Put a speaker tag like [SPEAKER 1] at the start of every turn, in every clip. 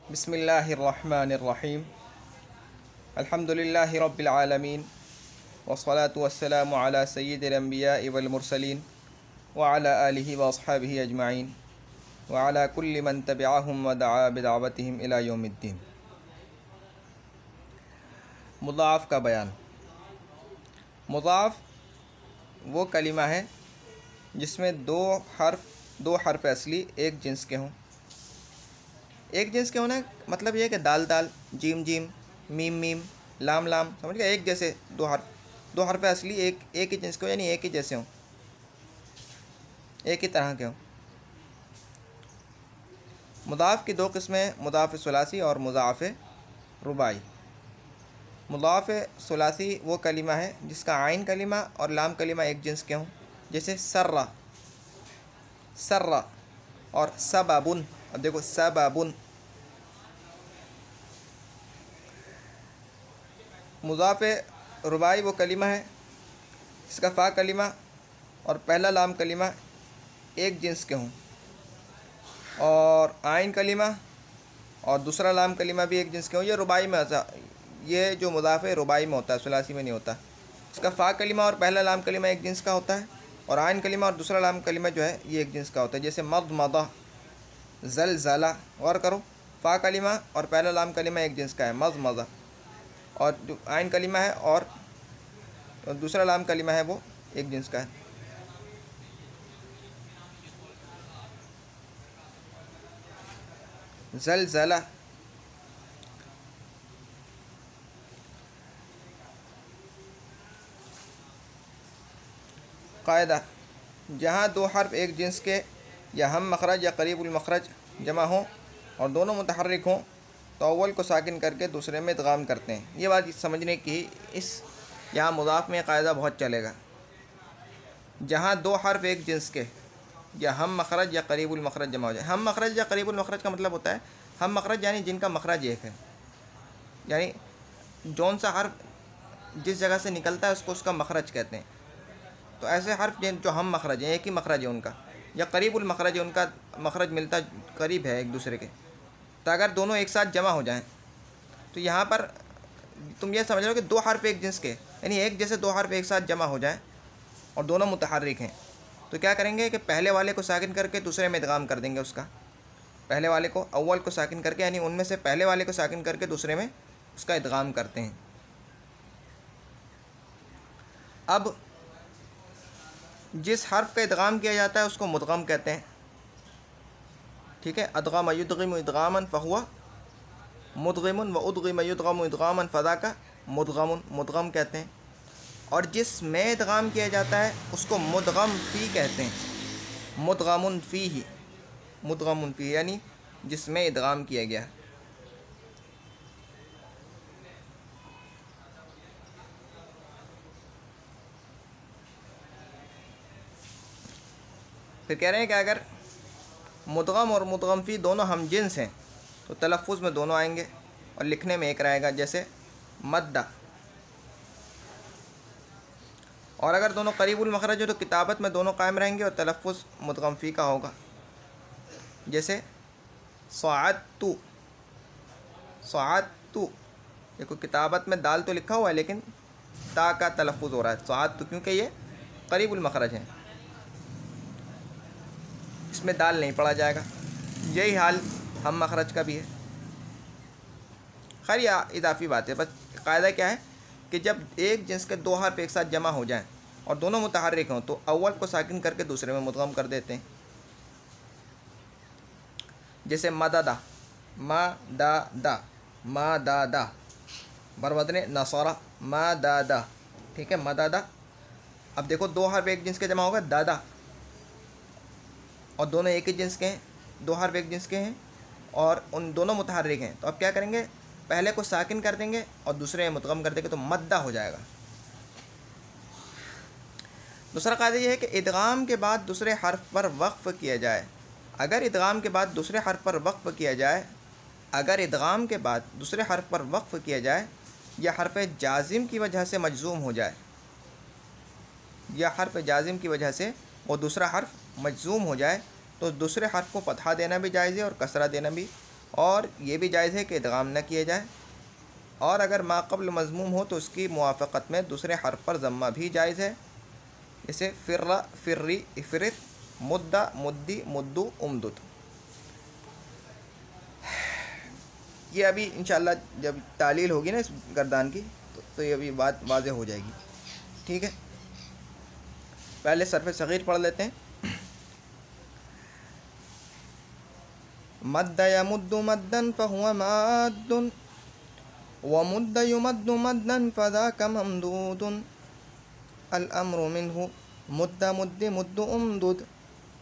[SPEAKER 1] बिस्मिल्लाहिर्रहमानिर्रहीम अल्हम्दुलिल्लाहि रब्बिल आलमीन वस्सलातु वस्सलामु अला सय्यिदिल अंबिया'i वल मुरसलीन व अला आलिहि व अस्हाबिहि अजमाइन व अला कुल्लि मन तबिअहुम व दआ बिदावतिहिम इला यौमिद्दीन। मुज़ाफ़ का बयान। मुज़ाफ़ वो कलिमा है जिसमें दो हर्फ असली एक जिन्स के हों। एक जिन्स के होना मतलब ये है कि दाल दाल, जीम जीम, मीम मीम, लाम लाम, समझ गए, एक जैसे दो हर्फ असली एक ही जिन्स के हो, यानी एक ही जैसे हों, एक ही तरह के हों। मुज़ाफ़ की दो किस्में, मुज़ाफ़ सुलासी और मुज़ाफ़ रुबाई। मुज़ाफ़ सुलासी वो कलिमा है जिसका आइन कलिमा और लाम कलिमा एक जिन्स के हों, जैसे सर्रा सर्रा और सबबुन। अब देखो सबबुन। मुज़ाफ़ रुबाई वो कलिमा है जिसका फ़ा कलिमा और पहला लाम कलिमा एक जिन्स के हों, और आइन कलिमा और दूसरा लाम कलिमा भी एक जिन्स के हों। ये रुबाई में ये जो मुज़ाफ़ रुबाई में होता है, सुलासी में नहीं होता। इसका फ़ा कलिमा और पहला लाम कलिमा एक जिन्स का होता है, और आइन कलिमा और दूसरा लाम कलिमा जो है ये एक जिन्स का होता है, जैसे मज़मज़ा, ज़लज़ला। गौर करो, फ़ा कलिमा और पहला लाम कलिमा एक जिन्स का है मज़मज़ा, और जो आइन कलिमा है और दूसरा लाम कलिमा है वो एक जिन्स का है। ज़लज़ला, कायदा, जहाँ दो हर्फ एक जिन्स के या हम मखरज या करीबुल मखरज जमा हों और दोनों मुतहर्रिक हों तो अव्वल को साकिन करके दूसरे में इदगाम करते हैं। ये बात समझने की, इस यहाँ मुज़ाफ़ में कायदा बहुत चलेगा। जहाँ दो हर्फ एक जिन्स के या हम मखरज या करीबुल मखरज जमा हो जाए। हम मखरज या करीबुल मखरज का मतलब होता है, हम मखरज यानी जिनका मखरज एक है, यानी जौन सा हर्फ जिस जगह से निकलता है उसको उसका मखरज कहते हैं। तो ऐसे हर्फ जो हम मखरज हैं, एक ही मखरज है उनका, या करीबुल मखरज है, उनका मखरज मिलता करीब है एक दूसरे के, तो अगर दोनों एक साथ जमा हो जाएं तो यहाँ पर तुम ये समझ लो कि दो हर्फ एक जिन्स के, यानी एक जैसे दो हर्फ एक साथ जमा हो जाएं और दोनों मुतहर्रिक हैं, तो क्या करेंगे कि पहले वाले को साकिन करके दूसरे में इदगाम कर देंगे। उसका पहले वाले को, अव्वल को साकिन करके, यानी उनमें से पहले वाले को साकिन करके दूसरे में उसका इदगाम करते हैं। अब जिस हर्फ का इदगाम किया जाता है उसको मुदगम कहते हैं, ठीक है। अदगम युदगिम इदगामन फहुवा मुदगिमुन व उदगिम युदगम इदगामन फ़ज़ाका मुदगमुन, मुदगम कहते हैं। और जिस में इदगाम किया जाता है उसको मुदगम फ़ी कहते हैं, मुदगमुन फ़ीही, मुदगमुन फ़ी यानी जिसमें इदगाम किया गया है। फिर कह रहे हैं कि अगर मुदगम और मुदगम फ़ी दोनों हम जिन्स हैं तो तलफ़्फ़ुज़ में दोनों आएंगे और लिखने में एक रहेगा, जैसे मद्दा। और अगर दोनों करीबुल मखरज हो तो किताबत में दोनों कायम रहेंगे और तलफ़्फ़ुज़ मुदगम फ़ी का होगा, जैसे सअदतु, सअदतु। देखो किताबत में दाल तो लिखा हुआ है लेकिन ता का तलफ़्फ़ुज़ हो रहा है सअदतु, क्योंकि ये करीबुल मखरज है, इसमें दाल नहीं पढ़ा जाएगा। यही हाल हम मखरज का भी है। खैर या इजाफ़ी बात है, बस कायदा क्या है कि जब एक जिन्स के दो हर्फ एक साथ जमा हो जाएं और दोनों मुतहर्रिक हों तो अव्वल को साकिन करके दूसरे में मुदगम कर देते हैं, जैसे मददा, मददा, मददा, बरवज़न नसरा, मददा, ठीक है, मददा। अब देखो दो हर्फ एक जिन्स के जमा होगा दादा, और दोनों एक ही जिन्स के हैं, दो हर्फ एक जिन्स के हैं और उन दोनों मुतहर्रिक हैं, तो अब क्या करेंगे, पहले को साकिन कर देंगे और दूसरे में मुदगम कर देंगे तो मद्दा हो जाएगा। दूसरा कायदा ये है कि इदगाम के बाद दूसरे हर्फ पर वक्फ़ किया जाए। अगर इदगाम के बाद दूसरे हर्फ पर वक्फ़ किया जाए, अगर इदगाम के बाद दूसरे हर्फ पर वक्फ़ किया जाए या हर्फ जाजिम की वजह से मजज़ूम हो जाए, या हर्फ जाजिम की वजह से वो दूसरा हर्फ मजज़ूम हो जाए, तो दूसरे हर्फ को फ़तहा देना भी जायज़ है और कसरा देना भी और ये भी जायज़ है कि इदगाम न किया जाए। और अगर माक़ब्ल मज़मूम हो तो उसकी मुवाफ़क़त में दूसरे हर्फ पर ज़म्मा भी जायज़ है, जैसे फ़िर्रा, फ़िर्री, इफ़रित, मुद्दा, मुद्दी, मुद्दू, उमदुद। ये अभी इंशाअल्लाह जब तालील होगी ना इस गर्दान की तो ये अभी बात वाज़ेह हो जाएगी। ठीक है, पहले सरफ़ सग़ीर पढ़ लेते हैं। मद्द यमुद्दु मद्दन फ़हुव माद्दुन व मुद्द युमद्दु मद्दन फ़ज़ाका ममदूदुन अल अम्रु मिन्हु मुद्द मुद्दि मुद्दु उमदुद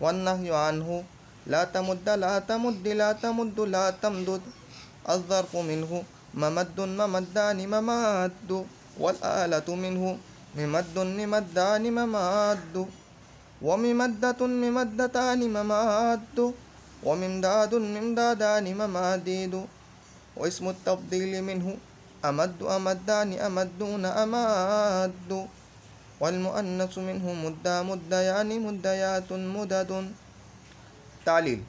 [SPEAKER 1] वन्नहयु अन्हु ला तमुद्द ला तमुद्दि ला तमुद्दु ला तमदुद अज़्ज़र्फ़ु मिन्हु ममद्दुन ममद्दानि ममाद्दु वल आलतु मिन्हु मिमद्दुन मिमद्दानि ममाद्दु व मिमद्दतुन मिमद्दतानि ममाद्दु व मिमदादुन मिमदादानि ममादीदु व इस्मु तफ़्दील मिन्हु अमद्दु अमद्दानि अमद्दून अमाद्दु वल मुअन्नसु मिन्हु मुद्दा मुद्दयानि मुद्दयातुन मुददुन। तालील।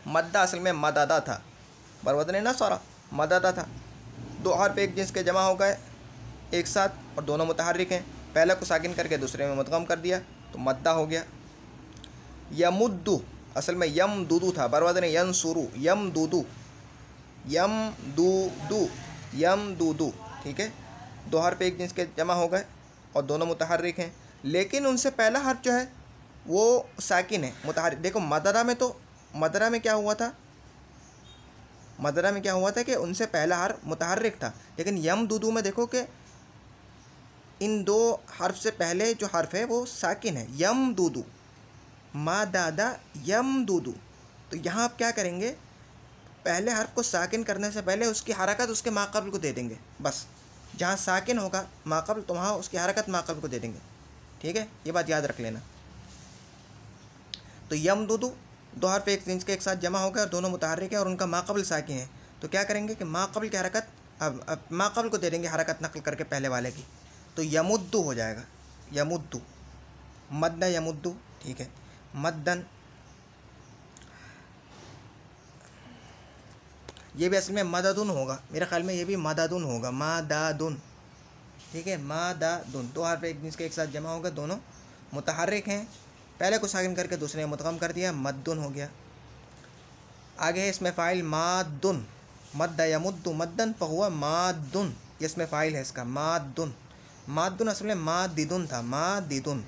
[SPEAKER 1] मद्दा असल में मददा था, बरवज़न नसरा मददा था। दो हर्फ एक जिन्स के जमा हो गए एक साथ और दोनों मुतहर्रिक हैं, पहले को साकिन करके दूसरे में मुदगम कर दिया तो मद्दा हो गया। यमुद्दु असल में यमदुदु था, बरवज़न यंसुरु, यमदुदु, यमदुदु, यमदुदु। ठीक है, दो हर्फ एक जिन्स के जमा हो गए और दोनों मुतहर्रिक हैं, लेकिन उनसे पहला हर्फ जो है वो साकिन है, मुतहर्रिक। देखो मदरा में तो मदरा में क्या हुआ था, मदरा में क्या हुआ था कि उनसे पहला हर्फ मुतहर्रिक था, लेकिन यमदुदु में देखो कि इन दो हर्फ से पहले जो हर्फ है वो साकिन है, यमदुदु, मादादा यमदुदु। तो यहाँ आप क्या करेंगे, पहले हर्फ को साकिन करने से पहले उसकी हरकत उसके माक़ब्ल को दे देंगे, बस जहाँ साकिन होगा माक़ब्ल तो वहाँ उसकी हरकत माक़ब्ल को दे देंगे। ठीक है, ये बात याद रख लेना। तो यमदुदु दो हर्फ एक जिन्स के एक साथ जमा हो गए और दोनों मुतहर्रिक है और उनका माक़ब्ल साकिन है, तो क्या करेंगे कि माक़ब्ल की हरकत अब माक़ब्ल को दे देंगे हरकत नकल करके पहले वाले की, तो यमुद्दु हो जाएगा, यमुद्दु, मद्दा यमुद्दु। ठीक है, मद्दन ये भी असल में मददुन होगा, मेरे ख्याल में ये भी मददुन होगा, मादादुन। ठीक है, मादादुन दो हर्फ एक जिन्स के एक साथ जमा हो गए, दोनों मुतहर्रिक हैं, पहले को साकिन करके दूसरे में मुदगम कर दिया, मद्दुन हो गया। आगे है इसमें फ़ाइल माद्दुन, मद्द यमुद्दु मद्दन फ़हुव माद्दुन, ये इसमें फ़ाइल है इसका, माद्दुन। माद्दुन असल में मादिदुन था, मादिदुन,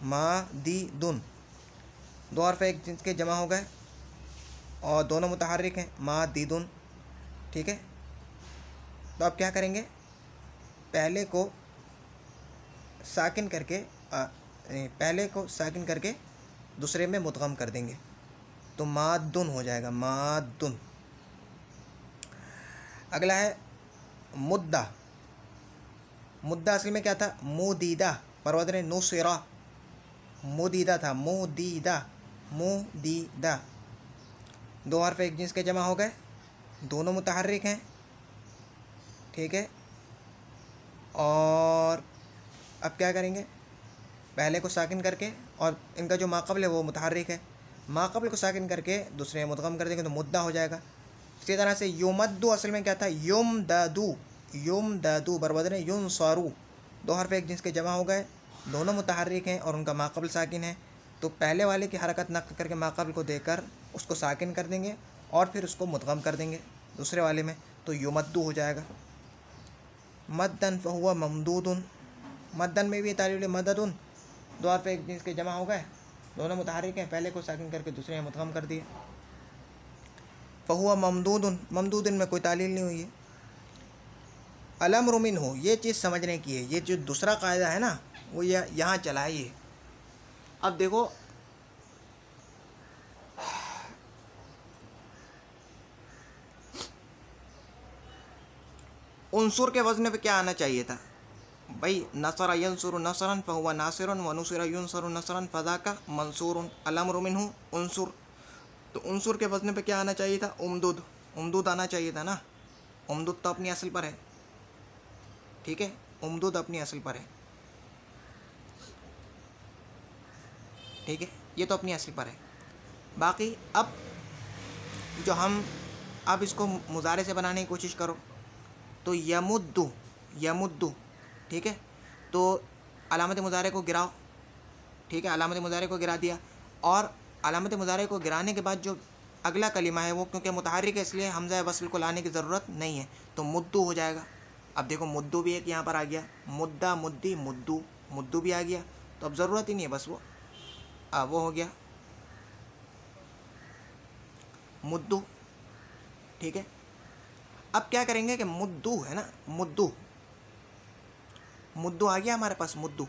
[SPEAKER 1] मादिदुन दो हर्फ एक जिन्स के जमा हो गए और दोनों मुतहर्रिक हैं, मादिदुन। ठीक है, तो अब क्या करेंगे, पहले को साकिन करके पहले को साकिन करके दूसरे में मुदगम कर देंगे तो माद्दुन हो जाएगा, माद्दुन। अगला है मुद्दा। मुद्दा असल में क्या था, मुदीदा, परवज़न नुसिरा, मुदीदा था, मुदीदा, मुदीदा दो हर्फ एक जिन्स के जमा हो गए, दोनों मुतहर्रिक हैं। ठीक है, और अब क्या करेंगे, पहले को साकिन करके और इनका जो माक़ब्ल है वो मुतहर्रिक है, माक़ब्ल को साकिन करके दूसरे में मुदगम कर देंगे तो मुद्दा हो जाएगा। इसी तरह से युमद्दु असल में क्या था, युमददु, युमददु बरवज़न युनसरु दो हर्फ एक जिन्स के जमा हो गए, दोनों मुतहर्रिक हैं और उनका माक़ब्ल साकिन है, तो पहले वाले की हरकत नक़ल करके माक़ब्ल को देकर उसको साकिन कर देंगे और फिर उसको मुदगम कर देंगे दूसरे वाले में, तो युमद्दु हो जाएगा। मद्दन फ़हुव ममदूदुन, मद्दन में भी तालील मददुन दो हर्फ एक जिन्स के जमा हो गए, दोनों मुतहर्रिक हैं, पहले को साकिन करके दूसरे में मुदगम कर दिए, फ़हुव ममदूदुन, ममदूदुन में कोई तालील नहीं हुई है। अलअम्रु मिन्हु, ये चीज़ समझने की है, ये जो दूसरा कायदा है ना वो यहाँ चला है ये। अब देखो उनसुर के वज़न पे क्या आना चाहिए था भाई, नसरा यंसुरु नसरन फ़हुव नासिरुन व नुसिरा युनसरु नसरन फ़ज़ाका मंसूरुन अलअम्रु मिन्हु उनसुर, तो उनसुर के वज़न पे क्या आना चाहिए था, उमदुद, उमदुद आना चाहिए था ना, उमदुद तो अपनी असल पर है। ठीक है, उमदुद अपनी असल पर है। ठीक है, ये तो अपनी असल पर है। बाकी अब जो हम अब इसको मुजारे से बनाने की कोशिश करो, तो यमुद्दु, यमुद्दु, ठीक है। तो अलामत मुजारे को गिराओ, ठीक है, अलामत मुजारे को गिरा दिया, और अलामत मुजारे को गिराने के बाद जो अगला कलिमा है वो क्योंकि मुतहर्रिक है इसलिए हमज़ा वस्ल को लाने की ज़रूरत नहीं है, तो मुद्दू हो जाएगा। अब देखो मुद्दू भी एक यहाँ पर आ गया, मुद्दा मुद्दी मुद्दू, मुद्दू भी आ गया, तो अब ज़रूरत ही नहीं है, बस वो हो गया मुद्दू, ठीक है। अब क्या करेंगे कि मुद्दू है ना, मुद्दू, मुद्दू आ गया हमारे पास मुद्दू,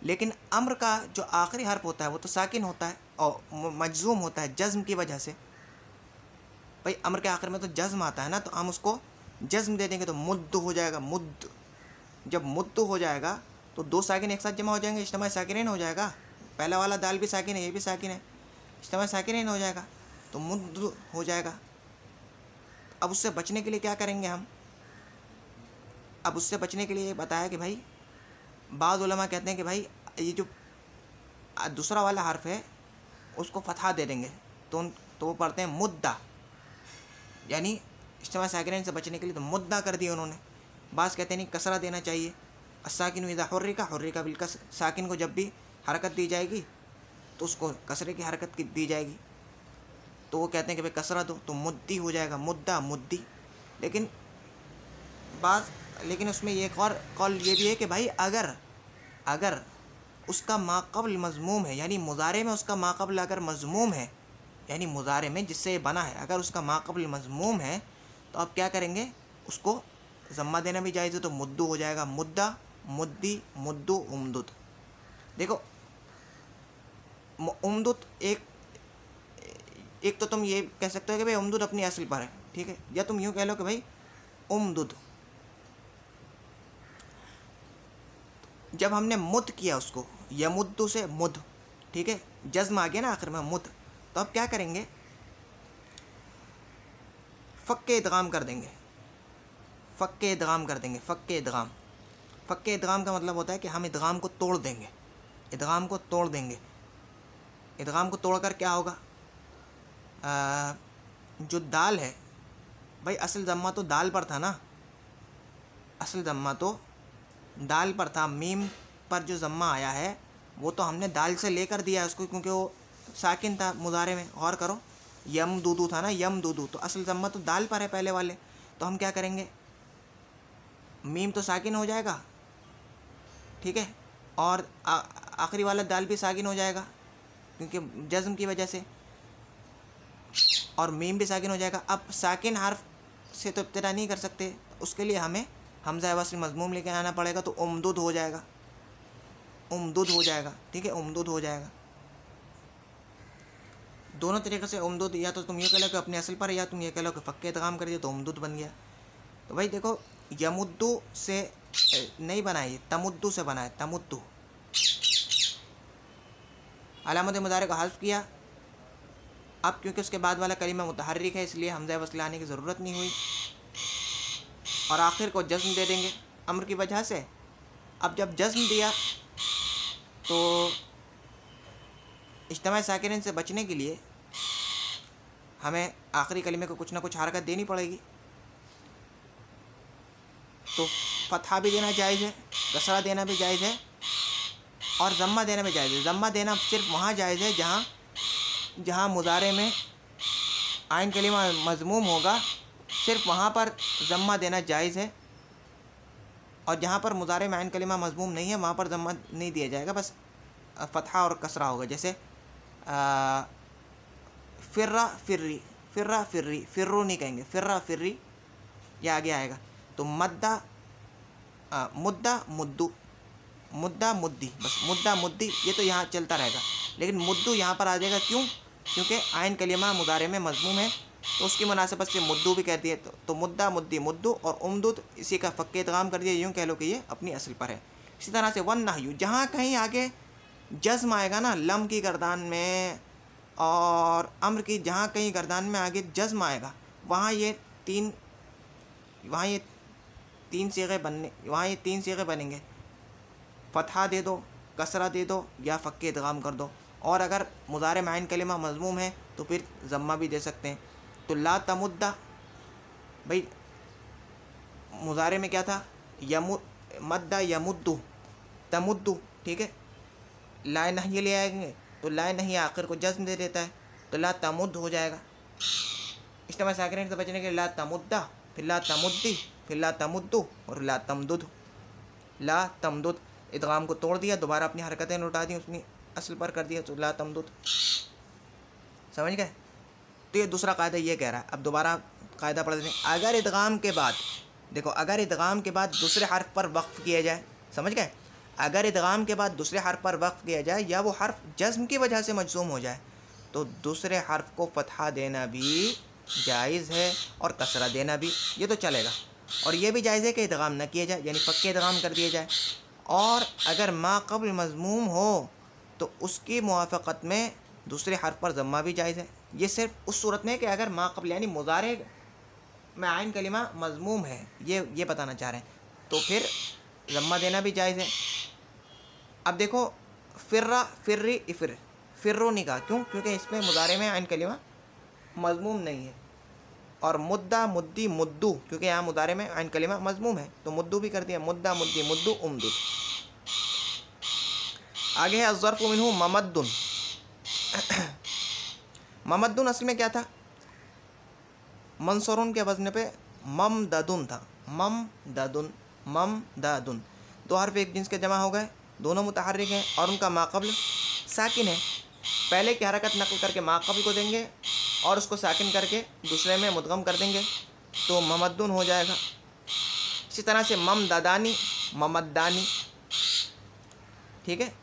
[SPEAKER 1] लेकिन अम्र का जो आखिरी हर्फ होता है वो तो साकिन होता है और मजजूम होता है जज़्म की वजह से। भाई अम्र के आखिर में तो जज़्म आता है ना, तो हम उसको जज़्म दे देंगे तो मुद्दू हो जाएगा, मुद्द। जब मुद्दू हो जाएगा तो दो साकिन एक साथ जमा हो जाएंगे, इज्तिमा साकिनैन हो जाएगा। पहला वाला दाल भी साकिन है, ये भी साकिन है, इज्तिमा साकिनैन हो जाएगा, तो मुद्दू हो जाएगा। अब उससे बचने के लिए क्या करेंगे हम? अब उससे बचने के लिए बताया कि भाई बाद उलमा कहते हैं कि भाई ये जो दूसरा वाला हर्फ है उसको फतहा दे देंगे, तो वो पढ़ते हैं मुद्दा, यानी इज्तिमा साकिनैन से बचने के लिए तो मुद्दा कर दिया उन्होंने। बास कहते हैं नहीं, कसरा देना चाहिए। अस्साकिन इज़ा हुर्रिका बिलकस्र, साकिन को जब भी हरकत दी जाएगी तो उसको कसरे की हरकत की दी जाएगी, तो वो कहते हैं कि भाई कसरा दो, तो मुद्दी हो जाएगा, मुद्दा मुद्दी। लेकिन उसमें एक और कौल ये भी है कि भाई अगर उसका माक़ब्ल मज़मूम है, यानी मुज़ारे में उसका माक़ब्ल अगर मज़मूम है, यानी मुज़ारे में जिससे ये बना है अगर उसका माक़ब्ल मज़मूम है, तो आप क्या करेंगे, उसको ज़म्मा देना भी जायज़ है, तो मुद्दू हो जाएगा, मुद्दा मुद्दी मुद्दू उमदुद। देखो उमदुद एक तो तुम ये कह सकते हो कि भाई उमदुद अपनी असल पर है, ठीक है, या तुम यूँ कह लो कि भाई उमदुद। जब हमने मुद किया उसको, यमुद्दू से मुद, ठीक है, जज़्म आ गया ना आखिर में मुद, तो अब क्या करेंगे, फ़क्के इदगाम कर देंगे, फ़क्के इदगाम कर देंगे। फ़क्के इदगाम का मतलब होता है कि हम इदगाम को तोड़ देंगे, इदगाम को तोड़ देंगे। इदगाम को तोड़कर क्या होगा, जो दाल है, भाई असल ज़म्मा तो दाल पर था ना, असल ज़म्मा तो दाल पर था, मीम पर जो ज़म्मा आया है वो तो हमने दाल से लेकर दिया है उसको, क्योंकि वो साकिन था मुज़ारे में। गौर करो, यम दूदू था ना, यम दूदू, तो असल ज़म्मा तो दाल पर है पहले वाले, तो हम क्या करेंगे, मीम तो साकिन हो जाएगा, ठीक है, और आखिरी वाला दाल भी साकिन हो जाएगा क्योंकि जज़्म की वजह से, और मीम भी साकिन हो जाएगा। अब साकिन हर्फ से तो इब्तिदा नहीं कर सकते, उसके लिए हमें हमज़ा वस्ल मज़मूम लेके आना पड़ेगा, तो उमदुद हो जाएगा, उमदुद हो जाएगा, ठीक है, उमदुद हो जाएगा। दोनों तरीक़े से उमदुद, या तो तुम ये कह लो कि अपने असल पर, या तुम ये कह लो कि फ़क्के इदगाम कर दिया तो उमदुद बन गया। तो भाई देखो यमुद्दू से नहीं बनाए, तमुद्दू से बनाए, तमुद्दू। अलामत मुज़ारे का हज़्फ़ किया, अब क्योंकि उसके बाद वाला कलीमा मुतहर्रिक है इसलिए हमज़ा वस्ल आने की ज़रूरत नहीं हुई, और आखिर को जज़्म दे देंगे अम्र की वजह से। अब जब जज़्म दिया तो इज्तिमा साकिनैन से बचने के लिए हमें आखिरी कलीमे को कुछ ना कुछ हरकत देनी पड़ेगी, तो फतहा भी देना जायज़ है, कसरा देना भी जायज़ है, और ज़म्मा देना भी जायज़ है। ज़म्मा देना सिर्फ वहाँ जायज़ है जहाँ मुज़ारे में आइन कलीमा मज़मूम होगा, सिर्फ वहाँ पर ज़म्मा देना जायज़ है, और जहाँ पर मुज़ारे में आइन कलीमा मज़मूम नहीं है वहाँ पर ज़म्मा नहीं दिया जाएगा, बस फ़तहा और कसरा होगा। जैसे फ़िर्रा फ़िर्री, फ़िर्रा फ़िर्री, फ़िर्रू नहीं कहेंगे, फ़िर्रा फ़िर्री, ये आगे आएगा। तो मुद्दा मुद्दू, मुद्दा मुद्दी, बस मुद्दा मुद्दी, ये तो यहाँ चलता रहेगा, लेकिन मुद्दू यहाँ पर आ जाएगा। क्यों? क्योंकि आइन कलीमा मुज़ारे में मज़मूम है, तो उसकी मुनासिबत से मुद्दू भी कह दिए, तो मुद्दा मुद्दी मुद्दू, और उमदुद इसी का फ़क्के इदगाम कर दिया, यूँ कह लो कि ये अपनी असल पर है। इसी तरह से वन नहयु, जहाँ कहीं आगे जज़्म आएगा ना लम की गर्दान में और अम्र की, जहाँ कहीं गर्दान में आगे जज़्म आएगा वहाँ ये तीन सीगे बनेंगे, फ़तहा दे दो, कसरा दे दो, या फ़क्के इदगाम कर दो। और अगर मुज़ारे में आइन कलिमा मज़मूम है तो फिर ज़म्मा भी दे सकते हैं। तो ला तमुद्दा भाई मुज़ारे में क्या था, मद्दा यमुद्दु तमुद्दु, ठीक है। ला नहीं ले आएंगे तो ला नहीं आखिर को जज्म दे देता है, तो ला तमुद्द हो जाएगा। इज्तिमा साकिनैन से बचने के लिए ला तमुद्दा, फिर ला तमुद्दी, फिर ला तमुद्दु और ला तमदुद। ला तमदुद, इदगाम को तोड़ दिया, दोबारा अपनी हरकतें लौटा दी, उसने असल पर कर दिया, तो ला तमदुद। समझ गए। तो ये दूसरा कायदा ये कह रहा है। अब दोबारा कायदा पढ़ दें। अगर इदगाम के बाद, देखो अगर इदगाम के बाद दूसरे हर्फ पर वक्फ किया जाए, समझ गए, अगर इदगाम के बाद दूसरे हर्फ पर वक्फ किया जाए या वो हर्फ जज्म की वजह से मजज़ूम हो जाए तो दूसरे हर्फ को फतहा देना भी जायज़ है और कसरा देना भी, ये तो चलेगा। और ये भी जायज़ है कि इदगाम न किया जाए, यानी पक्के इदगाम कर दिया जाए। और अगर मा क़ब्ल मज़मूम हो तो उसकी मुवाफ़क़त में दूसरे हर्फ पर ज़म्मा भी जायज़ है। ये सिर्फ उस सूरत में कि अगर मा क़ब्ल यानी मुज़ारे में आइन कलिमा मज़मूम है, ये बताना चाह रहे हैं, तो फिर ज़म्मा देना भी जायज़ है। अब देखो फ़िर्रा, फ़िर्री, इफ़िर, फ़िर्रो नहीं कहा, क्यों? क्योंकि इसमें मुज़ारे में आइन कलिमा मज़मूम नहीं है। और मुद्दा, मुद्दी, मुद्दू, क्योंकि यहाँ मुज़ारे में आइन कलिमा मज़मूम है तो मुद्दू भी कर दिया, मुद्दा, मुद्दी, मुद्दू, उम्दुद। आगे है अज़्ज़र्फ़ु मिन्हु ममद्दुन। ममद्दुन असल में क्या था? मंसूरुन के वज़न पे ममददुन था, ममददुन, ममददुन। दो हर्फ एक जिन्स के जमा हो गए, दोनों मुतहर्रिक हैं और उनका माक़ब्ल साकिन है। पहले की हरकत नक़ल करके माक़ब्ल को देंगे और उसको साकिन करके दूसरे में मुदगम कर देंगे तो ममद्दुन हो जाएगा। इसी तरह से ममददानी, ममद्दानी, ठीक है।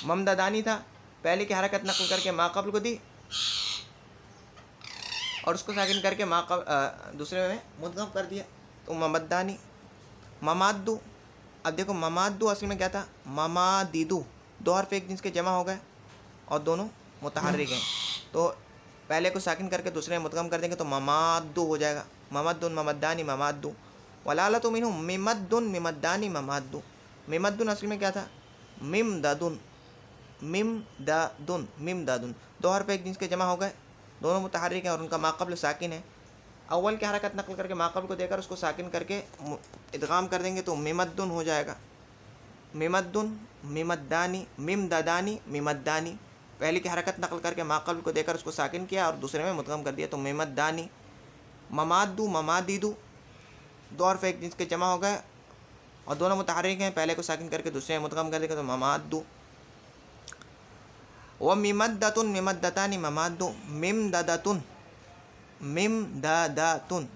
[SPEAKER 1] ममददानी था, पहले की हरकत नक़ल करके माक़ब्ल को दी और उसको साकिन करके दूसरे में मुदगम कर दिया तो ममद्दानी। ममाद्दू, अब देखो ममाद्दू असल में क्या था? ममादिदू। दो हर्फ एक जिन्स के जमा हो गए और दोनों मुतहर्रिक हैं तो पहले को साकिन करके दूसरे में मुदगम कर देंगे तो ममाद्दू हो जाएगा। ममद्दुन, ममद्दानी, ममाद्दू। वलालतु मिन्हु मिमद्दुन, मिमद्दानी, ममाद्दू। मिमद्दुन असल में क्या था? मिमददुन, मिमददुन, मिमददुन। दो हर्फ एक जिन्स के जमा हो गए, दोनों मुतहर्रिक हैं और उनका माक़ब्ल साकिन है। अव्वल की हरकत नक़ल करके माक़ब्ल को देकर उसको साकिन करके इदगाम कर देंगे तो मिमद्दुन हो जाएगा। मिमद्दुन, मिमद्दानी, मिमददानी, मिमद्दानी। पहले की हरकत नक़ल करके माक़ब्ल को देकर उसको साकिन किया और दूसरे में मुदगम कर दिया तो मिमद्दानी। ममाद्दू, ममादिदू। दो हर्फ एक जिन्स के जमा हो गए और दोनों मुतहर्रिक हैं, पहले को साकिन करके दूसरे में मुदगम कर देगा तो ममाद्दू। व मिमद्दतुन, मिमद्दतानी, ममाद्दू। मिमददतुन, मिमददतुन।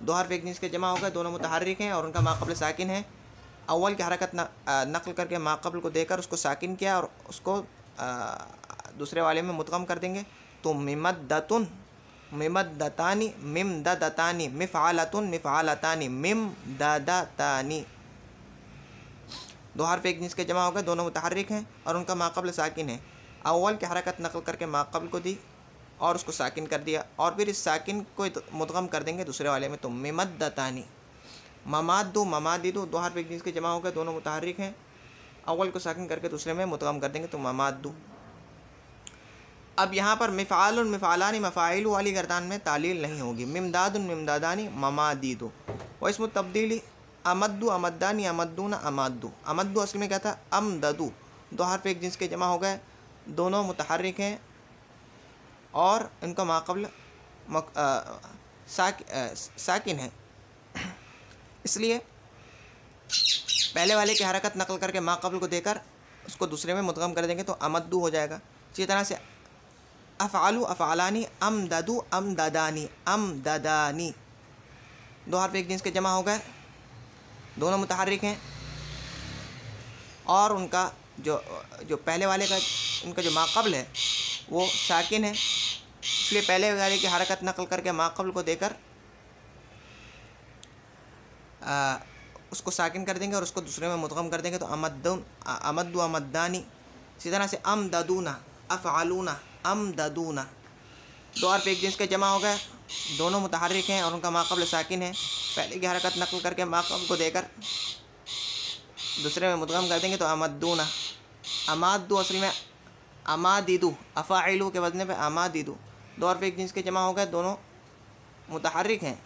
[SPEAKER 1] दो हर्फ एक जिन्स के जमा हो गए, दोनों मुतहर्रिक हैं और उनका माक़ब्ल साकिन है। अव्वल की हरकत नक़ल करके माक़ब्ल को देकर उसको साकिन किया और उसको दूसरे वाले में मुदगम कर देंगे तो मिमद्दतुन, मिमद्दतानी, मिमददतानी, मिफ़आलतुन, मिफ़आलतानी, मिमददतानी। दो हर्फ एक जिन्स के जमा हो गए, दोनों मुतहर्रिक हैं और उनका माक़ब्ल साकिन है। अव्वल की हरकत नक़ल करके माक़ब्ल को दी और उसको साकिन कर दिया और फिर इस साकिन को मुदगम कर देंगे दूसरे वाले में तो मिमद्दतानी। ममाद्दू, ममादिदू। दो हर्फ एक जिन्स के जमा हो गए, दोनों मुतहर्रिक हैं, अव्वल को साकिन करके दूसरे में मुदगम कर देंगे तो ममाद्दू। अब यहाँ पर मिफ़आलुन, मिफ़आलानी, मफ़ाइलु वाली गर्दान में तालील नहीं होगी। मिमदादुन, मिमदादानी, ममादीदु। व इसमें तब्दीली अमद्दू, अमद्दानी, अमद्दूना, अमाद्दू। अमद्दू असल में क्या था? अमददू। दो हर्फ एक जिन्स के जमा हो गए, दोनों मुतहर्रिक हैं और इनका माक़ब्ल साकिन है, इसलिए पहले वाले की हरकत नक़ल करके माक़ब्ल को देकर उसको दूसरे में मुदगम कर देंगे तो अमद्दू हो जाएगा। इसी तरह से अफ़आलु, अफ़आलानी, अमददू, अमददानी, अमददानी। दो हर्फ एक जिन्स के जमा हो गए, दोनों मुतहर्रिक हैं और उनका जो पहले वाले का उनका जो माक़ब्ल है वो साकिन है, इसलिए पहले वाले की हरकत नक़ल करके माक़ब्ल को देकर उसको साकिन कर देंगे और उसको दूसरे में मुदगम कर देंगे तो अमद्दुन, अमद्दू, अमद्दानी। इसी तरह से अमददूना, अफ़आलूना, अमददूना। दो हर्फ एक जिन्स के जमा हो गए, दोनों मुतहर्रिक हैं और उनका माक़ब्ल साकिन है, पहले की हरकत नक़ल करके माक़ब्ल को देकर दूसरे में मुदगम कर देंगे तो अमद्दूना। अमाद्दू असल में अमादिदू, अफ़ाइलू के वज़न पे अमादिदू। दो हर्फ एक जिन्स के जमा हो गए, दोनों मुतहर्रिक हैं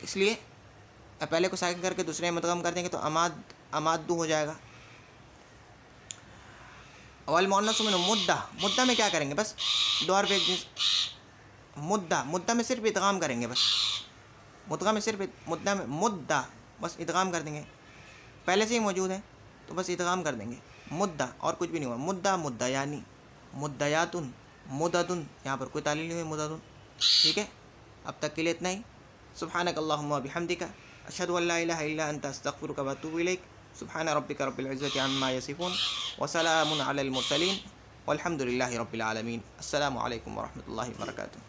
[SPEAKER 1] इसलिए पहले को साकिन करके दूसरे में मुदगम कर देंगे तो अमादू हो जाएगा। वल मुअन्नसु मिन्हु मुद्दा, मुद्दा में क्या करेंगे, बस दो हर्फ एक जिन्स, मुद्दा में सिर्फ इदगाम करेंगे, बस मुद्गा में सिर्फ मुद्दा बस इदगाम कर देंगे, पहले से ही मौजूद है तो बस इदगाम कर देंगे, मुद्दा और कुछ भी नहीं हुआ। मुद्दा यानी मुद्दयातुन मुददुन, यहाँ पर कोई तालील नहीं हुई, मुददुन। ठीक है, अब तक के लिए इतना ही। सुब्हानक अल्लाहुम्मा व बिहम्दिका अशहदु अल्ला इलाहा इल्ला अंता अस्तगफिरुका व अतूबु इलैक। सुब्हान रब्बिका रब्बिल इज़्ज़ति अम्मा यसिफून व सलामुन अलल मुरसलीन वल्हम्दुलिल्लाहि रब्बिल आलमीन। अस्सलामु अलैकुम व रहमतुल्लाहि व बरकातुहू।